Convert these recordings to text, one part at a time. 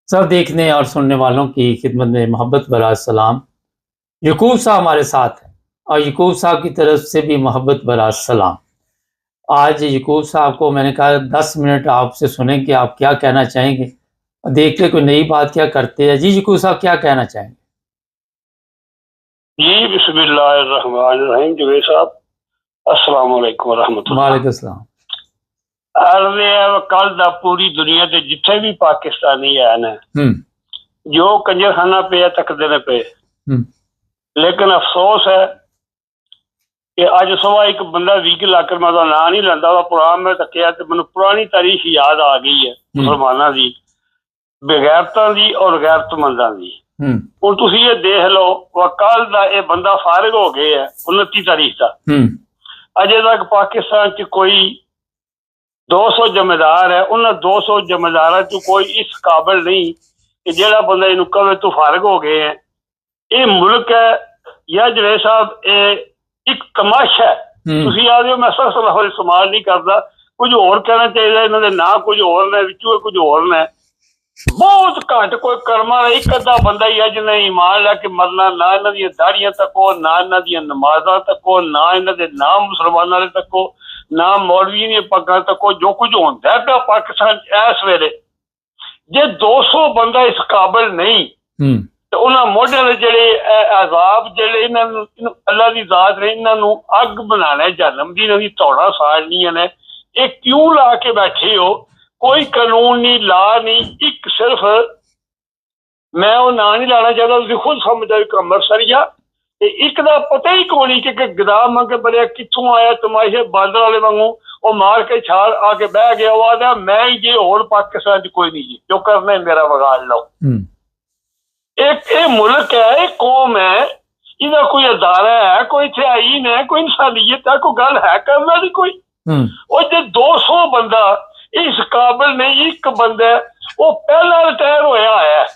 सब देखने और सुनने वालों की खिदमत में मोहब्बत भरा सलाम। यकूब साहब हमारे साथ हैं और यकूब साहब की तरफ से भी मोहब्बत भरा सलाम। आज यकूब साहब को मैंने कहा 10 मिनट आपसे सुनें कि आप क्या कहना चाहेंगे। देखते कोई नई बात क्या करते हैं। जी यकूब साहब क्या कहना चाहेंगे? जी बिस्मिल्लाहिर्रहमानिर्रहीम जुबैर साहब अस्सलाम वालेकुम रहमतुल्लाह। वालेकुम सलाम। अरले कल दा पूरी दुनिया ਦੇ ਜਿੱਥੇ ਵੀ ਪਾਕਿਸਤਾਨੀ ਹੈ ਨਾ ਜੋ ਕੰਜਰਖਾਨਾ ਪਿਆ ਤੱਕਦੇ ਨੇ ਪਏ ਲੇਕਿਨ ਅਫਸੋਸ ਹੈ ਕਿ ਅੱਜ ਸਵੇਰ ਇੱਕ ਬੰਦਾ 20 ਲੱਖ ਮੈਂ ਦਾ ਨਾਂ ਨਹੀਂ ਲੈਂਦਾ ਉਹਦਾ ਪੁਰਾਣਾ ਮੈਂ ਤੱਕਿਆ ਤੇ ਮੈਨੂੰ ਪੁਰਾਣੀ ਤਾਰੀਖ ਯਾਦ ਆ ਗਈ ਹੈ ਮੁਸਲਮਾਨਾਂ ਦੀ ਬੇਗੈਰਤਾਂ ਦੀ ਔਰ ਗੈਰਤਮੰਦਾਂ ਦੀ। ਹੁਣ ਤੁਸੀਂ ਇਹ ਦੇਖ ਲਓ ਕੱਲ ਦਾ ਇਹ ਬੰਦਾ ਫਾਰਿਗ ਹੋ ਗਏ ਹੈ 29 ਤਾਰੀਖ ਦਾ ਅਜੇ ਤੱਕ ਪਾਕਿਸਤਾਨ 'ਚ ਕੋਈ 200 ਜ਼ਿੰਮੇਦਾਰ ਹੈ ਉਹਨਾਂ 200 ਜ਼ਿੰਮੇਦਾਰਾਂ 'ਚ ਕੋਈ ਇਸ ਕਾਬਿਲ ਨਹੀਂ ਕਿ ਜਿਹੜਾ ਬੰਦਾ ਇਹਨੂੰ ਕਵੇ ਤੂੰ ਫਾਰਿਗ ਹੋ ਗਏ ਹੈ। ਇਹ ਮੁਲਕ ਹੈ ਜਾਂ ਜਿਹੜੇ ਸਾਹਿਬ ਇਹ ਇੱਕ ਤਮਾਸ਼ਾ ਹੈ। ਤੁਸੀਂ ਆ ਜਾਓ ਮੈਂ ਸਖਤ ਲਫ਼ਜ਼ ਇਸਤੇਮਾਲ ਨਹੀਂ ਕਰਦਾ ਕੁਝ ਹੋਰ ਕਹਿਣਾ ਚਾਹੀਦਾ ਇਹਨਾਂ ਦੇ ਨਾਂ ਕੁਝ ਹੋਰ ਨੇ ਵਿੱਚੋਂ ਕੁਝ ਹੋਰ ਨੇ। ਬਹੁਤ ਘੱਟ ਕੋਈ ਕਰਮਾਂ ਦਾ ਇੱਕ ਅੱਧਾ ਬੰਦਾ ਹੀ ਹੈ ਜਿਹਨੇ ਈਮਾਨ ਲੈ ਕੇ ਮਰਨਾ ਨਾ ਇਹਨਾਂ ਦੀਆਂ ਦਾੜੀਆਂ ਤੱਕੋ ਨਾ ਇਹਨਾਂ ਦੀਆਂ ਨਮਾਜ਼ਾਂ ਤੱਕੋ ਨਾ ਇਹਨਾਂ ਦੇ ਨਾਮ ਮੁਸਲਮਾਨਾਂ ਦੇ ਤੱਕੋ ਨਾ ਮੌਲਵੀ ਦੀਆਂ ਪੱਗਾਂ ਤੱਕੋ ਜੋ ਕੁਝ ਹੁੰਦਾ ਪਿਆ ਪਾਕਿਸਤਾਨ ਇਸ ਵੇਲੇ ਜੇ 200 ਬੰਦਾ ਇਸ ਕਾਬਿਲ ਨਹੀਂ ਤੇ ਉਹਨਾਂ ਮੋਢਿਆਂ ਦੇ ਜਿਹੜੇ ਆਜ਼ਾਬ ਜਿਹੜੇ ਇਹਨਾਂ ਨੂੰ ਅੱਲਾ ਦੀ ਜ਼ਾਤ ਨੇ ਇਹਨਾਂ ਨੂੰ ਅੱਗ ਬਣਾਉਣਾ ਜਹਨਮ ਦੀ ਇਹਨਾਂ ਦੀ ਧੌੜਾ ਸਾੜਨੀਆਂ ਨੇ। ਇਹ ਕਿਉਂ ਲਾ ਕੇ ਬੈਠੇ ਹੋ? ਕੋਈ ਕਾਨੂੰਨ ਨਹੀਂ ਲਾ ਨਹੀਂ ਇੱਕ ਸਿਰਫ ਮੈਂ ਉਹ ਨਾਂ ਨਹੀਂ ਲਾਣਾ ਚਾਹੁੰਦਾ ਤੁਸੀਂ ਖੁਦ ਸਮਝੋ ਇੱਕ ਅੰਮ੍ਰਿਤਸਰੀਆ ਤੇ ਇੱਕ ਦਾ ਪਤਾ ਹੀ ਕੋਈ ਨਹੀਂ ਕਿ ਗਦਾ ਮੰਗ ਬੜਿਆ ਕਿੱਥੋਂ ਆਇਆ ਤਮਾਸ਼ੇ ਬਾਂਦਰ ਵਾਲੇ ਵਾਂਗੂ ਉਹ ਮਾਰ ਕੇ ਛਾਲ ਆ ਕੇ ਬਹਿ ਗਿਆ ਉਹ ਆਦਾ ਮੈਂ ਹੀ ਜੇ ਹੋਰ ਪਾਕਿਸਤਾਨ 'ਚ ਕੋਈ ਨਹੀਂ ਜੀ ਜੋ ਕਰਨਾ ਮੇਰਾ ਵਿਗਾੜ ਲਓ। ਇਹ ਮੁਲਕ ਹੈ ਇਹ ਕੌਮ ਹੈ ਇਹਦਾ ਕੋਈ ਅਦਾਰਾ ਹੈ ਕੋਈ ਇੱਥੇ ਆਈਨ ਹੈ ਕੋਈ ਇਨਸਾਨੀਅਤ ਹੈ ਕੋਈ ਗੱਲ ਹੈ ਕਰਨਾ ਦੀ ਕੋਈ ਉਹ ਜੇ 200 ਬੰਦਾ ਇਸ ਕਾਬਿਲ ਨਹੀਂ ਇੱਕ ਬੰਦਾ ਉਹ ਪਹਿਲਾਂ ਰਿਟਾਇਰ ਹੋਇਆ ਹੈ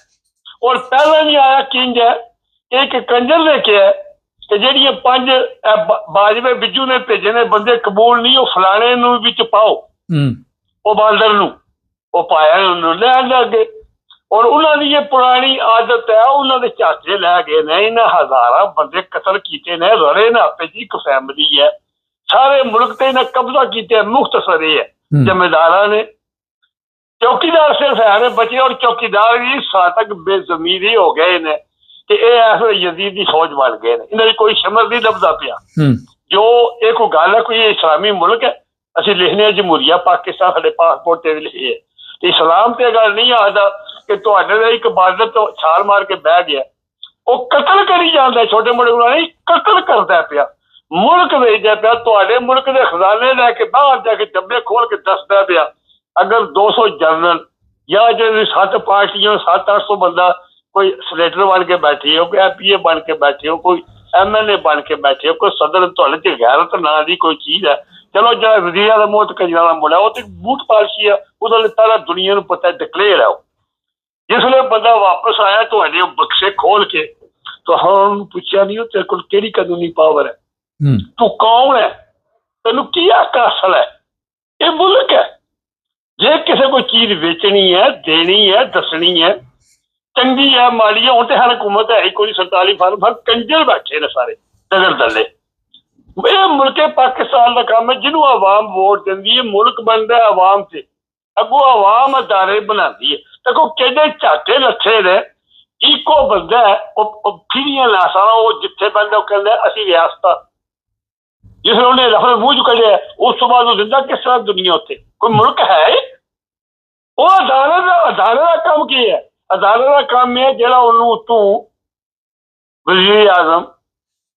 ਔਰ ਪਹਿਲਾਂ ਨਹੀਂ ਆਇਆ ਕਿੰਜ ਹੈ ਇੱਕ ਕੰਜਰ ਨੇ ਕਿਹਾ ਕਿ ਜਿਹੜੀਆਂ 5 ਬਾਜਵੇ ਬਿੱਜੂ ਨੇ ਭੇਜੇ ਨੇ ਬੰਦੇ ਕਬੂਲ ਨਹੀਂ ਉਹ ਫਲਾਣੇ ਨੂੰ ਵਿੱਚ ਪਾਓ ਉਹ ਬਾਂਦਰ ਨੂੰ ਉਹ ਪਾਇਆ ਉਹਨੂੰ ਲੈਣ ਲੱਗੇ ਔਰ ਉਹਨਾਂ ਦੀ ਇਹ ਪੁਰਾਣੀ ਆਦਤ ਹੈ ਉਹਨਾਂ ਦੇ ਚਾਚੇ ਲੈ ਗਏ ਨੇ ਇਹਨਾਂ ਹਜ਼ਾਰਾਂ ਬੰਦੇ ਕਤਲ ਕੀਤੇ ਨੇ ਰਲੇ ਨਾ ਆਪੇ ਜੀ ਇੱਕ ਫੈਮਿਲੀ ਹੈ ਸਾਰੇ ਮੁਲਕ ਤੇ ਇਹਨਾਂ ਕਬਜ਼ਾ ਕੀਤੇ ਮੁਖਤਸਰ ਇਹ ਹੈ ਜ਼ਿੰਮੇਦਾਰਾਂ ਨੇ ਚੌਕੀਦਾਰ ਸਿਰਫ ਹੈ ਨੇ ਬਚੇ ਔਰ ਚੌਕੀਦਾਰ ਵੀ ਸਾਤਕ ਬੇਜ਼ਮੀਰੀ ਹੋ ਗਏ ਨੇ ਕਿ ਇਹ ਐਸੇ ਯਜ਼ੀਦ ਦੀ ਫੌਜ ਬਣ ਗਏ ਨੇ ਇਹਨਾਂ ਦੀ ਕੋਈ ਸ਼ਮਰ ਨਹੀਂ ਲੱਭਦਾ ਪਿਆ। ਜੋ ਇਹ ਕੋਈ ਗੱਲ ਹੈ ਕੋਈ ਇਸਲਾਮੀ ਮੁਲਕ ਹੈ ਅਸੀਂ ਲਿਖਦੇ ਜਮਹੂਰੀਆ ਪਾਕਿਸਤਾਨ ਸਾਡੇ ਪਾਸਪੋਰਟ ਤੇ ਵੀ ਲਿਖੇ ਹੈ ਤੇ ਇਸਲਾਮ ਤੇ ਗੱਲ ਨਹੀਂ ਆਦਾ ਕਿ ਤੁਹਾਡੇ ਦਾ ਇੱਕ ਬਾਦਲ ਤੋਂ ਛਾਲ ਮਾਰ ਕੇ ਬਹਿ ਗਿਆ ਉਹ ਕਤਲ ਕਰੀ ਜਾਂਦਾ ਛੋਟੇ ਮੋਟੇ ਗੁਨਾਹ ਨਹੀਂ ਕਤਲ ਕਰਦਾ ਪਿਆ ਮੁਲਕ ਵੇਚਦਾ ਪਿਆ ਤੁਹਾਡੇ ਮੁਲਕ ਦੇ ਖਜ਼ਾਨੇ ਲੈ ਕੇ ਬਾਹਰ ਜਾ ਕੇ ਡੱਬੇ ਖੋਲ ਕੇ ਦੱਸਦਾ ਪਿਆ ਅਗਰ 200 ਜਨਰਲ ਜਾਂ ਜਿਹੜੇ 7 ਪਾਰਟੀਆਂ 700-800 ਬੰਦਾ ਕੋਈ ਸੈਨੇਟਰ ਬਣ ਕੇ ਬੈਠੇ ਹੋ ਕੋਈ MPA ਬਣ ਕੇ ਬੈਠੇ ਹੋ ਕੋਈ MLA ਬਣ ਕੇ ਬੈਠੇ ਹੋ ਕੋਈ ਸਦਰ ਤੁਹਾਡੇ 'ਚ ਗੈਰਤ ਨਾਂ ਦੀ ਕੋਈ ਚੀਜ਼ ਹੈ। ਚਲੋ ਜਿਹੜਾ ਵਜ਼ੀਰਾਂ ਦਾ ਮੋਹਤ ਕੰਜਰਾਂ ਦਾ ਮੁੰਡਾ ਉਹ ਤੇ ਬੂਟ ਪਾਲਸ਼ੀ ਆ ਉਹਦਾ ਪਹਿਲਾਂ ਦੁਨੀਆ ਨੂੰ ਪਤਾ ਡਿਕਲੇਅਰ ਹੈ। ਜਿਸ ਵੇਲੇ ਬੰਦਾ ਵਾਪਸ ਆਇਆ ਤੁਹਾਡੇ ਬਕਸੇ ਖੋਲ ਕੇ ਤੁਹਾਨੂੰ ਪੁੱਛਿਆ ਨਹੀਂ ਉਹ ਤੇਰੇ ਕੋਲ ਕਿਹੜੀ ਕਾਨੂੰਨੀ ਪਾਵਰ ਹੈ ਤੂੰ ਕੌਣ ਹੈ ਤੈਨੂੰ ਕੀ ਹੱਕ ਹਾਸਲ ਹੈ। ਇਹ ਮੁਲਕ ਹੈ ਜੇ ਕਿਸੇ ਕੋਈ ਚੀਜ਼ ਵੇਚਣੀ ਹੈ ਦੇਣੀ ਹੈ ਦੱਸਣੀ ਹੈ ਚੰਗੀ ਹੈ ਮਾੜੀ ਹੈ ਹੁਣ ਤੇ ਹਰ ਹਕੂਮਤ ਹੈ ਕੋਈ 47 ਫਾਰਮ ਹਰ ਕੰਜਰ ਬੈਠੇ ਨੇ ਸਾਰੇ ਦਗਰ ਦੱਲੇ। ਇਹ ਮੁਲਕ ਪਾਕਿਸਤਾਨ ਦਾ ਕੰਮ ਹੈ ਜਿਹਨੂੰ ਆਵਾਮ ਵੋਟ ਦਿੰਦੀ ਹੈ ਮੁਲਕ ਬਣਦਾ ਆਵਾਮ ਤੇ ਅੱਗੋਂ ਆਵਾਮ ਅਦਾਰੇ ਬਣਾਉਂਦੀ ਹੈ। ਦੇਖੋ ਕਿਹੜੇ ਝਾਟੇ ਲੱਥੇ ਨੇ ਇੱਕੋ ਬੰਦਾ ਉਹ ਫਿਰੀਆਂ ਲਾਸਾਂ ਉਹ ਜਿੱਥੇ ਬੰਦਾ ਉਹ ਕਹਿੰਦਾ ਅਸੀਂ ਰਿਆਸਤਾਂ ਜਿਸ ਉਹਨੇ ਲਫ਼ਜ਼ ਮੂੰਹ 'ਚ ਕੱਢਿਆ ਉਸ ਤੋਂ ਬਾਅਦ ਉਹ ਦਿੰਦਾ ਕਿਸ ਤਰ੍ਹਾਂ ਦੁਨੀਆ ਉੱਤੇ ਕੋਈ ਮੁਲਕ ਹੈ ਉਹ ਅਦਾਰੇ ਦਾ ਕੰਮ ਕੀ ਹੈ? ਅਦਾਰੇ ਦਾ ਕੰਮ ਹੈ ਜਿਹੜਾ ਉਹਨੂੰ ਉੱਤੋਂ ਵਜ਼ੀਰ ਆਜ਼ਮ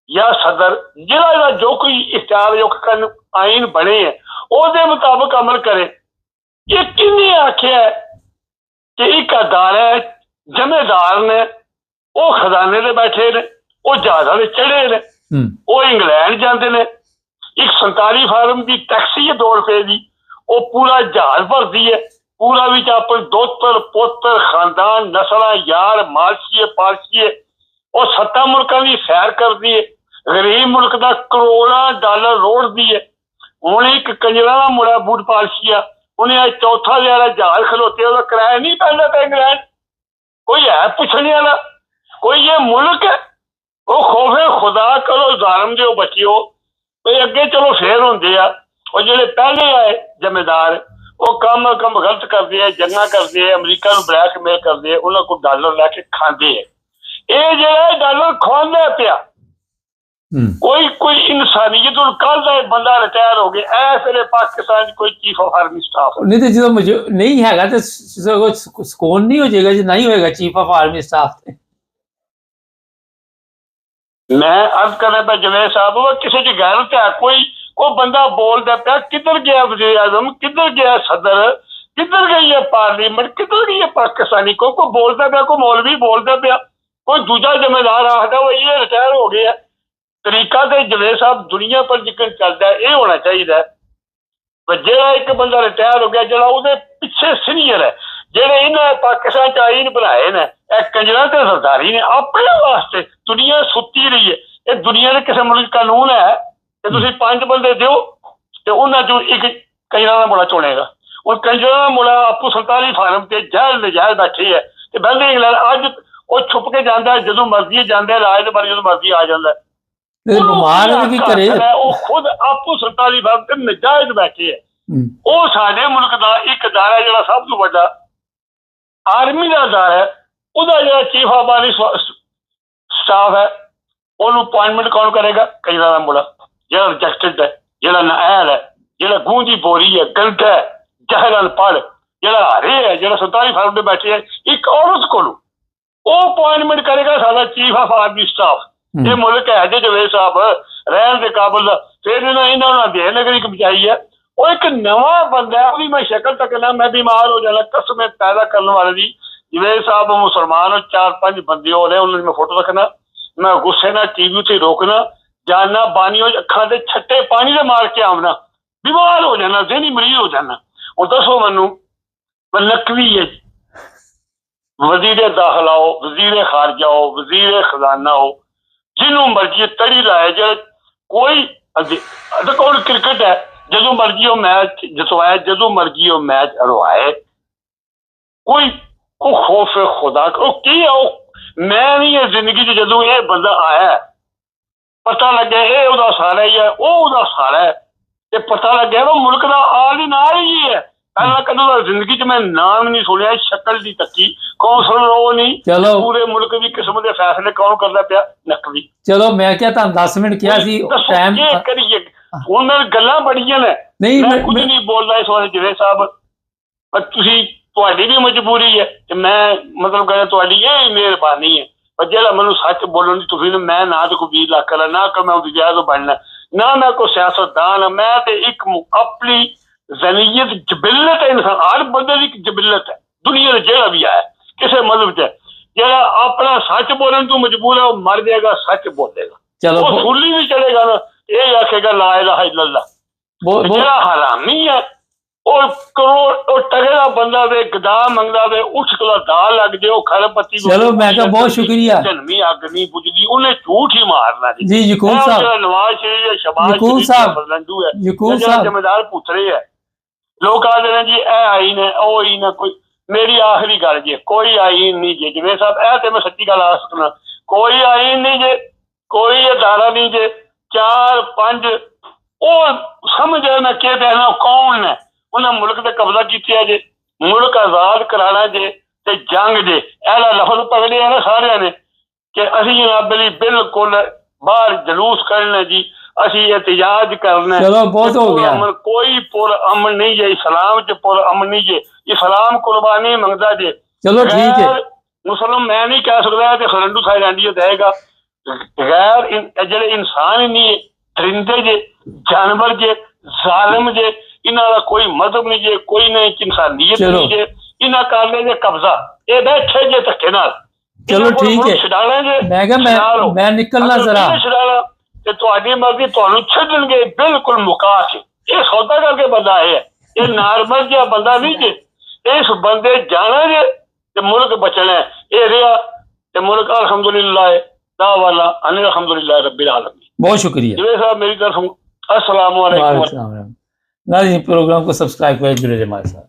ਜਾਂ ਸਦਰ ਜਿਹੜਾ ਇਹਦਾ ਜੋ ਕੋਈ ਇਖਤਿਆਰ ਆਈਨ ਬਣੇ ਹੈ ਉਹਦੇ ਮੁਤਾਬਕ ਅਮਲ ਕਰੇ। ਇਹ ਕਿੰਨੇ ਆਖਿਆ ਕਿ ਇੱਕ ਅਦਾਰਾ ਜ਼ਿੰਮੇਦਾਰ ਨੇ ਉਹ ਖਜ਼ਾਨੇ ਦੇ ਬੈਠੇ ਨੇ ਉਹ ਜਹਾਜ਼ਾਂ ਦੇ ਚੜ੍ਹੇ ਨੇ ਉਹ ਇੰਗਲੈਂਡ ਜਾਂਦੇ ਨੇ ਇੱਕ 47 ਫਾਰਮ ਦੀ ਟੈਕਸੀ ਹੈ 2 ਰੁਪਏ ਦੀ ਉਹ ਪੂਰਾ ਜਹਾਜ਼ ਭਰਦੀ ਹੈ ਪੂਰਾ ਵਿੱਚ ਆਪਣੇ ਦੋਤਰ ਪੋਤਰ ਖਾਨਦਾਨ ਨਸਲਾਂ ਯਾਰ ਮਾਲਸ਼ੀਏ ਪਾਲਸ਼ੀਏ ਉਹ 7 ਮੁਲਕਾਂ ਦੀ ਸੈਰ ਕਰਦੀ ਹੈ ਗਰੀਬ ਮੁਲਕ ਦਾ ਕਰੋੜਾਂ ਡਾਲਰ ਰੋੜਦੀ ਹੈ। ਹੁਣ ਇੱਕ ਕੰਜਰਾਂ ਦਾ ਮੁੰਡਾ ਬੂਟ ਪਾਲਸ਼ੀਆ ਉਹਨੇ ਅੱਜ ਚੌਥਾ ਜਿਹੜਾ ਜਹਾਜ਼ ਖਲੋਤੇ ਉਹਦਾ ਕਿਰਾਇਆ ਨਹੀਂ ਪੈਂਦਾ ਤਾਂ ਇੰਗਲੈਂਡ कोई है पूछने वाला? कोई ये मुल्क है? वो खौफे खुदा करो जालम दे बचियो। तो अगे चलो फेर होंदे आ, और जेडे पहले आए जमेदार वो कम गलत करते हैं, जंगा करते हैं, अमरीका नूं ब्लैकमेल करते हैं, उन्होंने को डॉलर लैके खाते हैं। ये जो डॉलर खुआंदा पिया कोई इंसानियत। कल का बंदा रिटायर हो गया, ऐ फिर पाकिस्तान कोई चीफ ऑफ आर्मी स्टाफ नहीं तो जो मुझे नहीं हैगा तो सुकून नहीं हो जाएगा जो नहीं होएगा चीफ ऑफ आर्मी स्टाफ। मैं अर्ज करना पे जवेद साहब, वो किसी की गैरत है? कोई बंदा बोलता पाया, किधर गया वज़ीर आज़म, किधर गया सदर, किधर गई है पार्लियामेंट, किधर गई है पाकिस्तानी? को बोलता पाया, कोई मौलवी बोलता पाया, कोई दूजा जिम्मेदार आखदा वो ये रिटायर हो गया। तरीका तो जवेद साहब दुनिया पर जिक्र चलता है, ये होना चाहिए। जो एक बंदा रिटायर हो गया जो उसके पिछे सीनियर है, जेडे इन्हें पाकिस्तान आईन बनाए ने कंजरा ते सरदारी ने अपने वास्ते। दुनिया सुती रही है, ये दुनिया के किसी मुल्क कानून है कि तुम 5 बंदे दो तो उन्होंने चो एक कंजरा का मुड़ा चुनेगा। और कंजरा का मुड़ा आपू 47 फार्म से जायज नजायज बैठे है तो बहते इंग्लैंड अज वो छुप के जाता है, जो मर्जी जाता है, राज बारे जो मर्जी आ जाता है। खुद आपू 47 फार्म से नजायज बैठे है। वो साडे मुल्क का एक अदारा जो सब तो बड़ा आर्मी का अदारा है, उसका जो चीफ ऑफ आर्मी स्टाफ है उन्होंने अपॉइंटमेंट कौन करेगा? कंजरा का मुड़ा जो रिजेक्टेड है, जो नाअहल है, जो गूंजी बोरी है, गलत है, जहल अनपढ़, जो हरे है, जो 47 फार्म पे बैठे है, एक औरत को अपॉइंटमेंट करेगा सारा चीफ ऑफ आर्मी स्टाफ। ये मुल्क है जो जवेद साहब रहन के काबिल। फिर इन्होंने देर नगरी बचाई है। वो एक नवा बंदा है, मैं शक्ल तक ना मैं बीमार हो जाना कसम पैदा करने वाले दी। जवेद साहब मुसलमान 4-5 बंदे हो रहे, उन्होंने मैं फोटो रखना, मैं गुस्से ना टीवी से रोकना, जाना बानियों अखा के छट्टे पानी से मार के आना, बीमार हो जाना, जहनी मरीज हो जाना। और दसो मैनू नकली है वजीर दाखिला हो, वजीर खारजा हो, वजीर खजाना हो, जिन्हों मर्जी तड़ी लाए जो कोई कौन क्रिकेट है, जो मर्जी वो मैच जितवाए, जो मर्जी वो मैच हरवाए, कोई खौफ खुदा की है। मैं नहीं है जिंदगी जो ये बंदा आया पता लगे ये उदा सारा ही है, वो सारा है, ये पता लगे वो मुल्क का आल ही ना ही है। पहला कदों जिंदगी च मैं नाम नहीं सुनिया, शक्ल दी तकी कौंसल वो नहीं, पूरे मुल्क की किस्म के फैसले कौन करता पाया? नकली। चलो मैं क्या 10 मिनट किया सी टाइम करिए हुण मेरी गल्लां बड़ियां ने, मैं कुछ नहीं बोलदा इस वाले जवेद साहब, पर तुसी तुहाडी भी मजबूरी है कि मैं मतलब कहना तुहाडी ये मेहरबानी है, पर जेड़ा मैनूं सच बोलण दी तुसीं मैं ना तो कोई 20 लाख ना कोई मैं उहदी जगह तो बनना ना मैं कोई सियासतदान, मैं तो एक अपनी जनीयत जबिलत है। इंसान हर बंदे की जबिलत है, दुनिया में जेड़ा भी आया किसी मजहब च जेड़ा अपना सच बोलने तो मजबूर है, वो मर जाएगा सच बोलेगा। चलो वो सुली भी चलेगा ना, ये आखेगा ला इलाहा इल्लल्लाह। जेड़ा हरामी है वो करोड़ टगड़ा बंदा वे गदा मंगदा वे, उठ को दाल लग जाए खरपति। चलो मैं कहा बहुत शुक्रिया। जन्मी अग नहीं बुझदी, उन्हें झूठ ही मारना जी। यकूब साहब, नवाज शरीफ, शहबाज यकूब साहब, लंडू है, यकूब साहब जिम्मेदार पुतरे है। लोग आते हैं जी ए आईन है ओ आईन है, कोई मेरी आखिरी गल जी कोई आईन नहीं जे जवेद साहब, ए तो मैं सच्ची गल आख सकना, कोई आईन नहीं जे, कोई अदारा नहीं जे। 4-5 समझ मैं क्या कहना कौन है, उन्हें मुल्क से कब्जा किया जे, मुल्क आजाद कराना जे ते जंग जे, ऐला लफज पकड़े है ना सारे ने कि असी जनाब अली बिल्कुल बाहर जलूस करना जी, असी एहतजाज करना। चलो बहुत हो गया। अमन कोई पुर अमन नहीं जे, इस्लाम च पुर अमन नहीं जे, इस्लाम कुर्बानी मंगदा जे। चलो ठीक है, मुसलमान मैं नहीं कह सकता कि खरंडू थाईलैंड देगा, गैर जेडे इंसान ही नहीं, परिंदे जे, जानवर जे, जालिम जे, इन्हों का कोई मजहब नहीं जे, कोई नहीं इंसानियत नहीं जे, इन्हें कर ले जे कब्जा, ये बैठे जे धक्के नाल। चलो ठीक है, मैं निकलना जरा ते तुहाडी मर्जी, तुहानू छड्डणगे बिल्कुल मुका के। ये सौदा करके बंदा है, ये नॉर्मल जिहा बंदा नहीं जे, इस बंदे जाना जे ते मुल्क बचना है। ये रहा ते मुल्क अल्हम्दुलिल्लाह दावाला अनिल अल्हम्दुलिल्लाह रब्बिल आलमीन। बहुत शुक्रिया जवेद साहब, मेरी तरफ अस्सलाम वालेकुम। प्रोग्राम को सब्सक्राइब करें, जुड़े रहिए हमारे साथ।